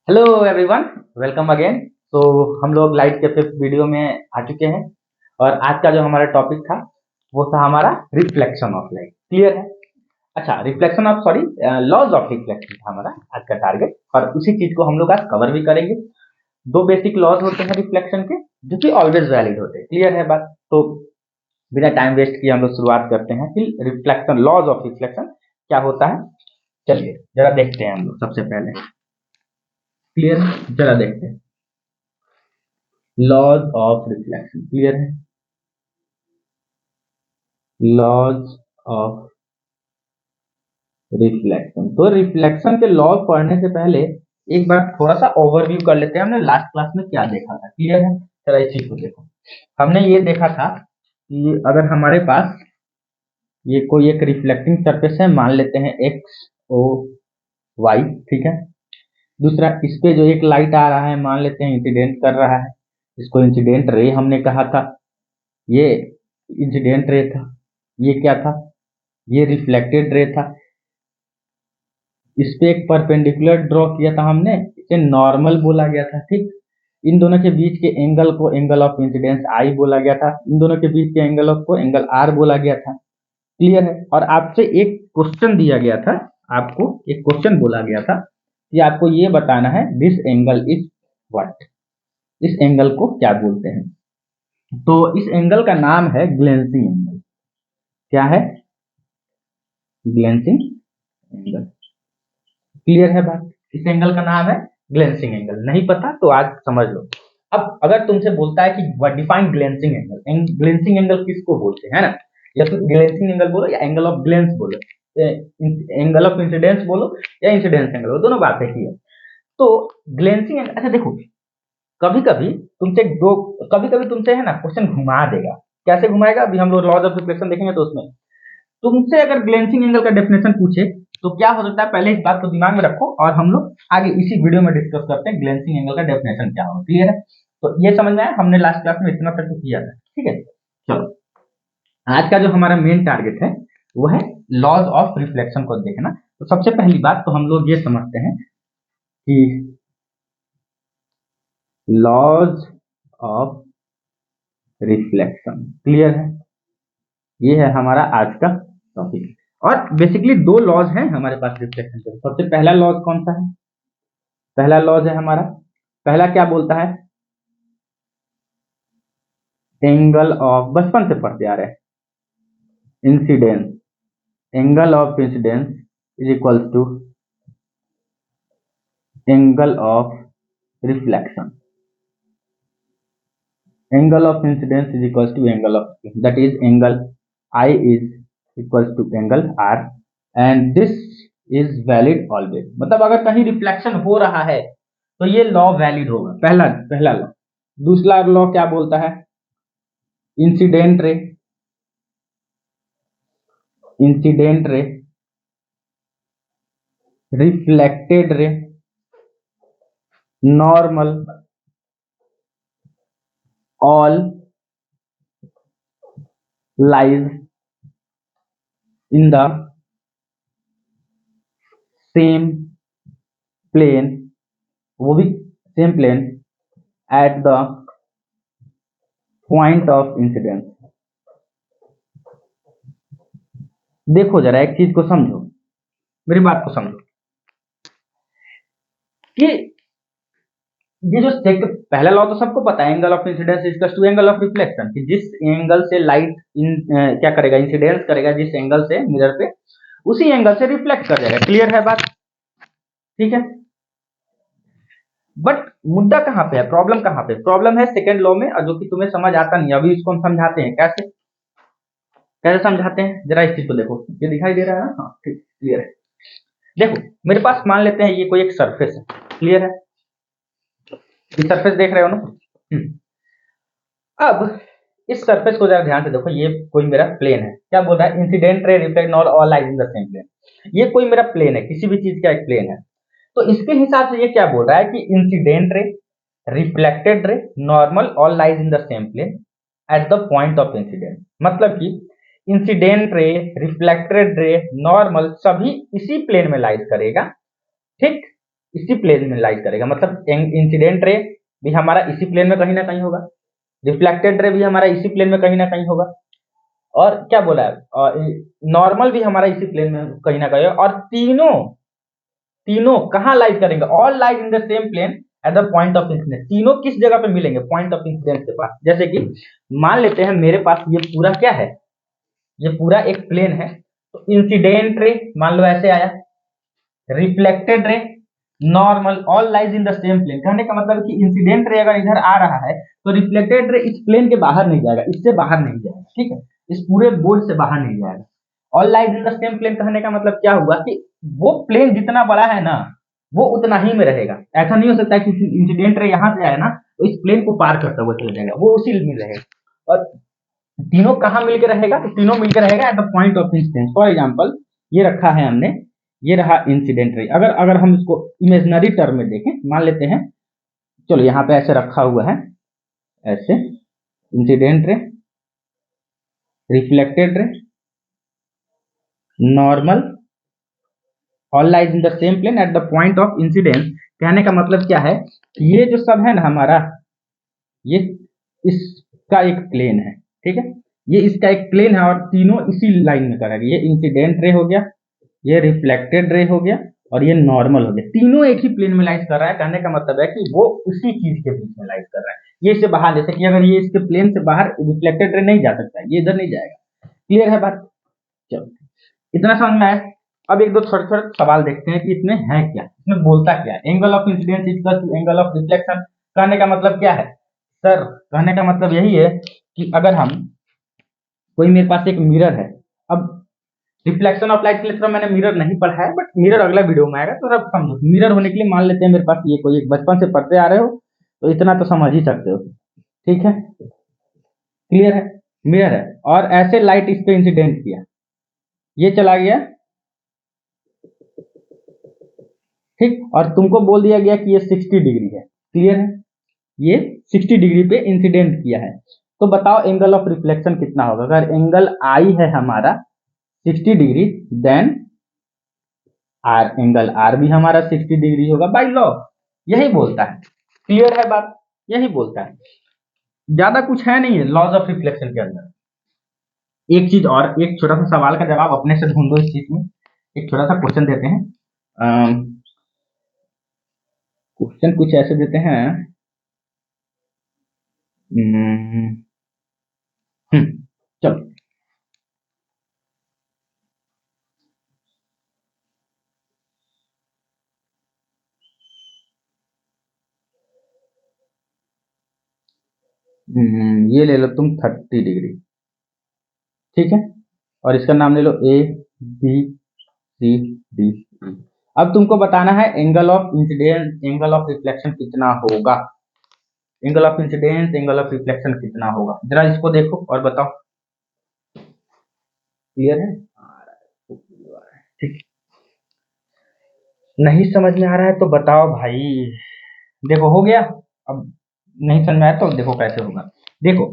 Hello everyone, welcome again. तो हम लोग लाइट के फिफ्थ वीडियो में आ चुके हैं और आज का जो हमारा टॉपिक था वो था हमारा रिफ्लेक्शन ऑफ लाइट। क्लियर है? अच्छा, reflection of sorry laws of reflection था हमारा आज का टारगेट और उसी चीज को हम लोग आज कवर भी करेंगे। दो बेसिक लॉज होते हैं रिफ्लेक्शन के जो कि ऑलवेज वैलिड होते हैं। क्लियर है बात? तो बिना टाइम वेस्ट किए हम लोग शुरुआत करते हैं कि रिफ्लेक्शन, लॉज ऑफ रिफ्लेक्शन क्या होता है। चलिए जरा देखते हैं हम लोग सबसे पहले। क्लियर है? जरा देखते हैं लॉज ऑफ रिफ्लेक्शन। क्लियर है? Laws of reflection. तो रिफ्लेक्शन के लॉ पढ़ने से पहले एक बार थोड़ा सा ओवरव्यू कर लेते हैं हमने लास्ट क्लास में क्या देखा था। क्लियर है? चलो इस चीज को देखो। हमने ये देखा था कि अगर हमारे पास ये कोई एक रिफ्लेक्टिंग सरफेस है, मान लेते हैं एक्स ओ वाई, ठीक है। दूसरा, इस पे जो एक लाइट आ रहा है मान लेते हैं इंसिडेंट कर रहा है, इसको इंसिडेंट रे हमने कहा था। ये इंसिडेंट रे था। ये क्या था? ये रिफ्लेक्टेड रे था। इस पे एक परपेंडिकुलर ड्रॉ किया था हमने, इसे नॉर्मल बोला गया था। ठीक, इन दोनों के बीच के एंगल को एंगल ऑफ इंसिडेंस आई बोला गया था। इन दोनों के बीच के एंगल ऑफ को एंगल आर बोला गया था। क्लियर है? और आपसे एक क्वेश्चन दिया गया था, आपको एक क्वेश्चन बोला गया था कि आपको ये बताना है दिस एंगल इज व्हाट, इस एंगल को क्या बोलते हैं। तो इस एंगल का नाम है ग्लेंसिंग एंगल। क्या है? ग्लेंसिंग एंगल। क्लियर है बात? इस एंगल का नाम है ग्लेंसिंग एंगल। नहीं पता तो आज समझ लो। अब अगर तुमसे बोलता है कि डिफाइन ग्लेंसिंग एंगल, ग्लेंसिंग एंगल किसको बोलते हैं ना, या फिर ग्लेंसिंग एंगल बोलो या एंगल ऑफ ग्लेंस बोलो, एंगल ऑफ इंसिडेंस बोलो या इंसिडेंस एंगल बोलो, दोनों बात है ही है। तो ग्लेंसिंग एंगल, अच्छा देखो, कभी कभी कभी कभी तुमसे है ना क्वेश्चन घुमा देगा। कैसे घुमाएगा? अभी हम लोग लॉज ऑफ रिफ्लेक्शन देखेंगे तो उसमें तुमसे अगर ग्लेंसिंग एंगल का डेफिनेशन पूछे तो क्या हो सकता है, पहले इस बात को दिमाग में रखो और हम लोग आगे इसी वीडियो में डिस्कस करते हैं ग्लेंसिंग एंगल का डेफिनेशन क्या हो। क्लियर है? तो ये समझ में आया? हमने लास्ट क्लास में इतना तक तो किया था। ठीक है, चलो आज का जो हमारा मेन टारगेट है वो है लॉज ऑफ रिफ्लेक्शन को देखना। तो सबसे पहली बात तो हम लोग ये समझते हैं कि लॉज ऑफ रिफ्लेक्शन। क्लियर है? ये है हमारा आज का टॉपिक। और बेसिकली दो लॉज हैं हमारे पास रिफ्लेक्शन के। सबसे पहला लॉज कौन सा है? पहला लॉज है हमारा, पहला क्या बोलता है? एंगल ऑफ, बचपन से पढ़ते आ रहे हैं, incidence, angle of incidence is equals to angle of reflection. Angle of incidence is equals to angle of, that is angle I is equals to angle R and this is valid always. मतलब अगर कहीं reflection हो रहा है तो ये law valid होगा। पहला पहला लॉ। दूसरा लॉ क्या बोलता है? इंसिडेंट रे, incident ray, reflected ray, normal, all lies in the same plane, वो भी same plane at the point of incidence. देखो जरा एक चीज को समझो, मेरी बात को समझो कि ये जो पहला लॉ तो सबको पता है, angle of incidence is to angle of reflection, कि जिस एंगल से लाइट क्या करेगा, इंसिडेंस करेगा जिस एंगल से मिरर पे, उसी एंगल से रिफ्लेक्ट कर जाएगा। क्लियर है बात? ठीक है। बट मुद्दा कहाँ पे है, प्रॉब्लम कहाँ पे? प्रॉब्लम है सेकंड लॉ में, और जो कि तुम्हें समझ आता नहीं। अभी इसको हम समझाते हैं कैसे, कैसे समझाते हैं जरा इस चीज को देखो। ये दिखाई दे रहा है ना? हाँ ठीक, क्लियर है। देखो मेरे पास मान लेते हैं ये कोई एक सरफेस है। क्लियर है? ये सरफेस देख रहे हो ना? अब इस सरफेस को जरा ध्यान से देखो। ये कोई मेरा प्लेन है। क्या बोल रहा है? Incident ray reflect all lies in the same plane. ये कोई मेरा प्लेन है, किसी भी चीज का एक प्लेन है। तो इसके हिसाब से ये क्या बोल रहा है कि incident ray, reflected ray, normal, all lies in the same plane at the point of incident. मतलब कि incident ray, reflected ray, normal सभी इसी प्लेन में लाइज करेगा। ठीक, इसी प्लेन में लाइट करेगा, मतलब इंसिडेंट रे भी हमारा इसी प्लेन में कहीं ना कहीं होगा, रिफ्लेक्टेड रे भी हमारा इसी प्लेन में कहीं ना कहीं होगा, और क्या बोला है, नॉर्मल भी हमारा इसी प्लेन में कहीं ना कहीं होगा, और तीनों तीनों कहाँ लाइट करेंगे, all light in the same plane at the point of incidence. तीनों किस जगह पे मिलेंगे, पॉइंट ऑफ इंसिडेंस के पास। जैसे कि मान लेते हैं मेरे पास ये पूरा क्या है, ये पूरा एक प्लेन है, तो इंसिडेंट रे मान लो ऐसे आया, reflected ray, normal, all lies in the same plane. कहने का मतलब कि इंसिडेंट रे अगर इधर आ रहा है तो रिफ्लेक्टेड रे इस प्लेन के बाहर नहीं जाएगा, इससे बाहर नहीं जाएगा, ठीक है, इस पूरे बोर्ड से बाहर नहीं जाएगा। All lies in the same plane कहने का मतलब क्या हुआ कि वो प्लेन जितना बड़ा है ना वो उतना ही में रहेगा। ऐसा नहीं हो सकता कि इंसिडेंट रे यहाँ से आया ना तो इस प्लेन को पार करता हुआ चला जाएगा, वो उसी में रहेगा। और तीनों कहाँ मिलकर रहेगा, तो तीनों मिलकर रहेगा eight the point of incidence. For example ये रखा है हमने, ये रहा इंसिडेंट रे। अगर अगर हम इसको इमेजिनरी टर्म में देखें, मान लेते हैं, चलो यहाँ पे ऐसे रखा हुआ है, ऐसे incident ray, reflected ray, normal, all lies in the same plane at the point of incidence. कहने का मतलब क्या है कि ये जो सब है ना हमारा, ये इसका एक प्लेन है, ठीक है, ये इसका एक प्लेन है और तीनों इसी लाइन में करेगा। ये इंसिडेंट रे हो गया, ये रिफ्लेक्टेड रे हो गया, और ये नॉर्मल हो गया, तीनों एक ही प्लेन में लाइट कर रहा है। कहने का मतलब है कि वो उसी चीज के बीच में लाइट कर रहा है। ये इससे बाहर, जैसे कि अगर ये इसके प्लेन से बाहर रिफ्लेक्टेड रे नहीं जा सकता, ये इधर नहीं जाएगा। क्लियर है बात? चलो इतना समझ में आया। अब एक दो छोटे छोटे सवाल देखते हैं कि इसमें है क्या, इसमें बोलता क्या है। Angle of incidence equal to angle of reflection. कहने का मतलब क्या है सर, कहने का मतलब यही है कि अगर हम, कोई मेरे पास एक मिरर है, अब रिफ्लेक्शन ऑफ लाइट के लिए थोड़ा मैंने मिरर नहीं पढ़ा है, बट मिरर अगला वीडियो में आएगा, तो सब समझो। मिरर होने के लिए मान लेते हैं मेरे पास ये कोई एक, बचपन से पढ़ते आ रहे हो तो इतना तो समझ ही सकते हो, ठीक है, क्लियर है, मिरर है, और ऐसे लाइट इस पे इंसिडेंट किया, ये चला गया, ठीक, और तुमको बोल दिया गया कि ये 60 डिग्री है, क्लियर है, ये 60 डिग्री पे इंसिडेंट किया है। तो बताओ एंगल ऑफ रिफ्लेक्शन कितना होगा। अगर एंगल आई है हमारा 60 degree, then R, angle R भी हमारा 60 डिग्री होगा बाय लॉ। यही बोलता है, क्लियर है बात, यही बोलता है, ज्यादा कुछ है नहीं है लॉज ऑफ रिफ्लेक्शन के अंदर। एक चीज और, एक छोटा सा सवाल का जवाब अपने से ढूंढो इस चीज में। एक छोटा सा क्वेश्चन देते हैं, क्वेश्चन कुछ ऐसे देते हैं, चलो ये ले लो तुम 30 डिग्री, ठीक है, और इसका नाम ले लो A B C D E. अब तुमको बताना है angle of incidence, angle of reflection कितना होगा, angle of incidence, angle of reflection कितना होगा, जरा इसको देखो और बताओ। क्लियर है? ठीक, नहीं समझ में आ रहा है तो बताओ भाई। देखो हो गया, अब नहीं समझ में आया तो देखो कैसे होगा। देखो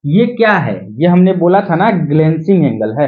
ये क्या है, ये हमने बोला था ना ग्लेंसिंग एंगल है,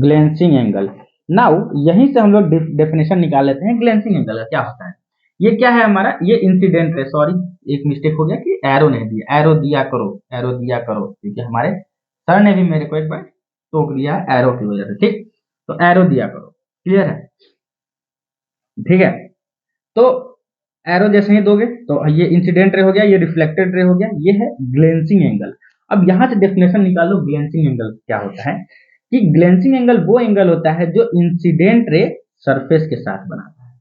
ग्लेंसिंग एंगल। नाउ यहीं से हम लोग डेफिनेशन निकाल लेते हैं ग्लेंसिंग एंगल का क्या होता है। ये क्या है हमारा, ये इंसिडेंट है, सॉरी एक मिस्टेक हो गया कि एरो नहीं दिया, एरो दिया करो, एरो दिया करो, क्योंकि हमारे सर ने भी मेरे को एक बार टोक दिया एरो की वजह से, ठीक, तो एरो दिया करो, क्लियर है, ठीक है। तो एरो जैसे ही दोगे तो ये इंसिडेंट रे हो गया, ये रिफ्लेक्टेड रे हो गया, ये है ग्लेंसिंग एंगल। अब यहां से डेफिनेशन निकालो ग्लेंसिंग एंगल क्या होता है, कि ग्लेंसिंग एंगल वो एंगल होता है जो इंसिडेंट रे सरफेस के साथ बनाता है,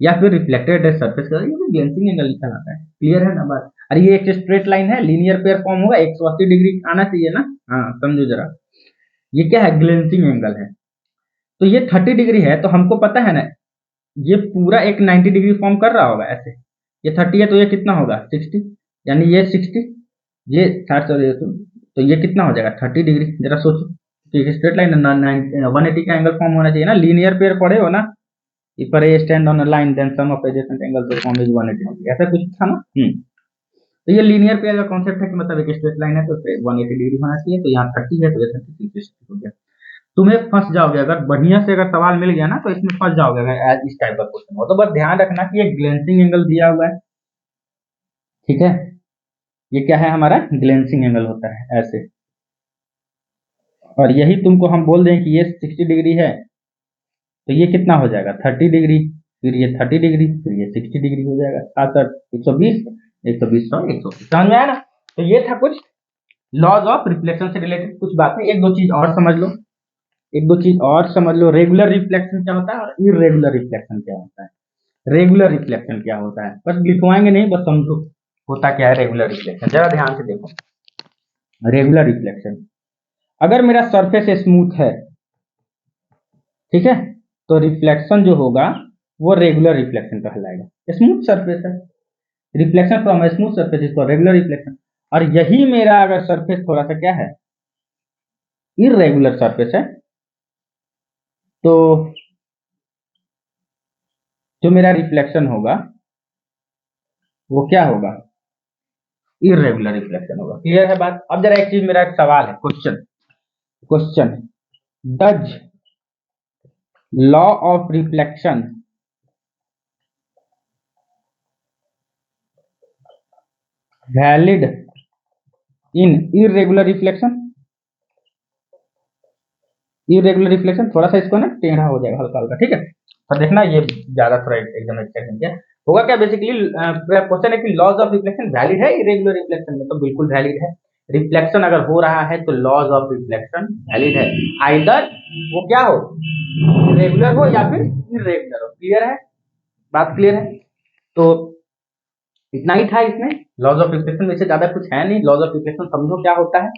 या फिर रिफ्लेक्टेड रे सरफेस के साथ, ये ग्लेंसिंग एंगल कहलाता है। क्लियर है ना बात? अरे ये एक स्ट्रेट लाइन है, लीनियर पेयर फॉर्म होगा, 180 डिग्री आना चाहिए ना, हाँ समझो जरा। ये क्या है, ग्लेंसिंग एंगल है। तो ये 30 डिग्री है, तो हमको पता है ना ये पूरा एक 90 डिग्री फॉर्म कर रहा होगा ऐसे, ये 30 है तो ये कितना होगा 60, यानी ये 60, ये 60, तो ये कितना हो जाएगा 30 डिग्री। जरा सोचो कि स्ट्रेट लाइन 180 का एंगल फॉर्म होना चाहिए ना, लीनियर पेयर पड़े हो ना, if a ray stand on a line then sum of adjacent angles of form is 180 degree, ऐसा कुछ था ना। तो ये लीनियर पेयर का कॉन्सेप्ट है कि मतलब एक स्ट्रेट लाइन है तो 180 डिग्री होना चाहिए, तो यहाँ 30 है तो ये 30 हो गया। तुम्हें फंस जाओगे, अगर बढ़िया से अगर सवाल मिल गया ना तो इसमें फंस जाओगे अगर इस टाइप का क्वेश्चन हो तो। बस ध्यान रखना कि ये ग्लेंसिंग एंगल दिया हुआ है, ठीक है, ये क्या है हमारा ग्लेंसिंग एंगल होता है ऐसे, और यही तुमको हम बोल दें कि ये 60 डिग्री है तो ये कितना हो जाएगा 30 डिग्री, फिर ये 30 डिग्री, फिर ये 60 डिग्री हो जाएगा, 7 120, 120 100 180। समझ में आया ना? तो ये था कुछ लॉज ऑफ रिफ्लेक्शन से रिलेटेड कुछ बातें। एक दो चीज और समझ लो, एक दो चीज और समझ लो, रेगुलर रिफ्लेक्शन क्या होता है और इरेगुलर रिफ्लेक्शन क्या होता है। रेगुलर रिफ्लेक्शन क्या होता है, बस लिखवाएंगे नहीं, बस समझो होता क्या है रेगुलर रिफ्लेक्शन। जरा ध्यान से देखो, रेगुलर रिफ्लेक्शन, अगर मेरा सरफेस स्मूथ है, ठीक है, तो रिफ्लेक्शन जो होगा वो रेगुलर रिफ्लेक्शन कहलाएगा। स्मूथ सरफेस है, रिफ्लेक्शन फ्रॉम स्मूथ सरफेस इसको रेगुलर रिफ्लेक्शन। और यही मेरा अगर सरफेस थोड़ा सा क्या है इरेगुलर सरफेस है, तो जो मेरा रिफ्लेक्शन होगा वो क्या होगा इरेगुलर रिफ्लेक्शन होगा। क्लियर है बात? अब जरा एक चीज, मेरा एक सवाल है, question, question, does law of reflection valid in irregular reflection? Irregular reflection थोड़ा सा इसको ना टेढ़ा हो जाएगा हल्का हल्का, ठीक है, तो देखना ये ज्यादा थोड़ा एकदम एक्सटेंशन क्या होगा। क्या बेसिकली क्वेश्चन है कि लॉज ऑफ रिफ्लेक्शन वैलिड है इरेगुलर रिफ्लेक्शन में, तो बिल्कुल वैलिड है। रिफ्लेक्शन अगर हो रहा है तो लॉज ऑफ रिफ्लेक्शन वैलिड है, आइदर वो क्या हो रेगुलर हो या फिर इरेगुलर हो। क्लियर है बात? क्लियर है? तो इतना ही था इसमें लॉज ऑफ रिफ्लेक्शन में, से ज्यादा कुछ है नहीं। लॉज ऑफ रिफ्लेक्शन समझो क्या होता है,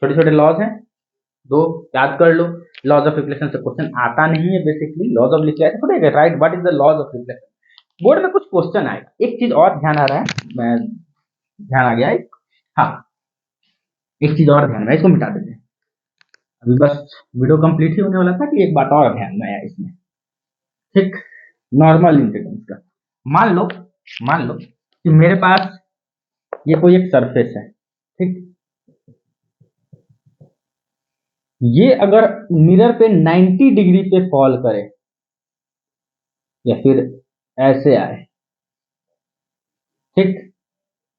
छोटे छोटे लॉज हैं, दो याद कर लो। लॉज ऑफ रिफ्लेक्शन से क्वेश्चन आता नहीं है basically, laws of reflection right, what is the laws of reflection, board में कुछ क्वेश्चन आएगा। एक चीज और ध्यान आ रहा है, मैं ध्यान आ गया एक, हाँ एक चीज और ध्यान में, इसको मिटा देते हैं। अभी बस वीडियो कंप्लीट ही होने वाला था कि एक बात और ध्यान में आया इसमें, ठीक, नॉर्मल इंसिडेंस का। मान लो, मान लो कि मेरे पास ये कोई एक सरफेस है, ठीक, ये अगर मिरर पे 90 डिग्री पे फॉल करे या फिर ऐसे आए, ठीक,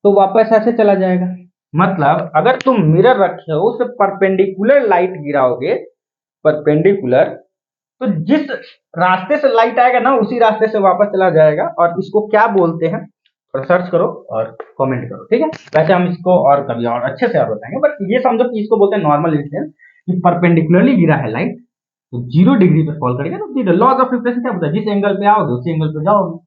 तो वापस ऐसे चला जाएगा। मतलब अगर तुम मिरर रखे हो उस परपेंडिकुलर लाइट गिराओगे, परपेंडिकुलर, तो जिस रास्ते से लाइट आएगा ना उसी रास्ते से वापस चला जाएगा। और इसको क्या बोलते हैं थोड़ा सर्च करो और कमेंट करो, ठीक है। वैसे हम इसको और कभी और अच्छे से और बताएंगे, बट ये समझो कि इसको बोलते हैं नॉर्मल इंसिडेंस, कि परपेंडिकुलरली गिरा है लाइट तो 0 डिग्री पे फॉल करेगा, तो जीरो। लॉज ऑफ रिफ्लेक्शन क्या होता है, जिस एंगल पे आओगे उसी एंगल पे जाओगे,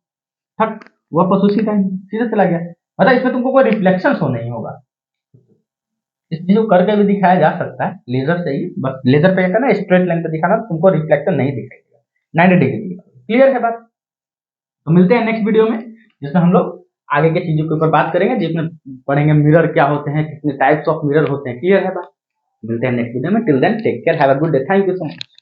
ठक वापस उसी टाइम सीधा चला गया। मतलब इसमें तुमको कोई रिफ्लेक्शन शो नहीं होगा। इस चीज को करके भी दिखाया जा सकता है लेजर से ही, बस लेजर पे ना स्ट्रेट लाइन पे दिखाना, तुमको रिफ्लेक्शन नहीं दिखाएगा 90 डिग्री। क्लियर है बात? तो मिलते हैं नेक्स्ट वीडियो में, जिसमें हम लोग आगे के चीजों के ऊपर बात करेंगे, जिसमें पढ़ेंगे मिरर क्या होते हैं, कितने टाइप्स ऑफ मिरर होते हैं। क्लियर है बात? मिलते हैं नेक्स्ट वीडियो में, till then take care, have a good day, thank you so much.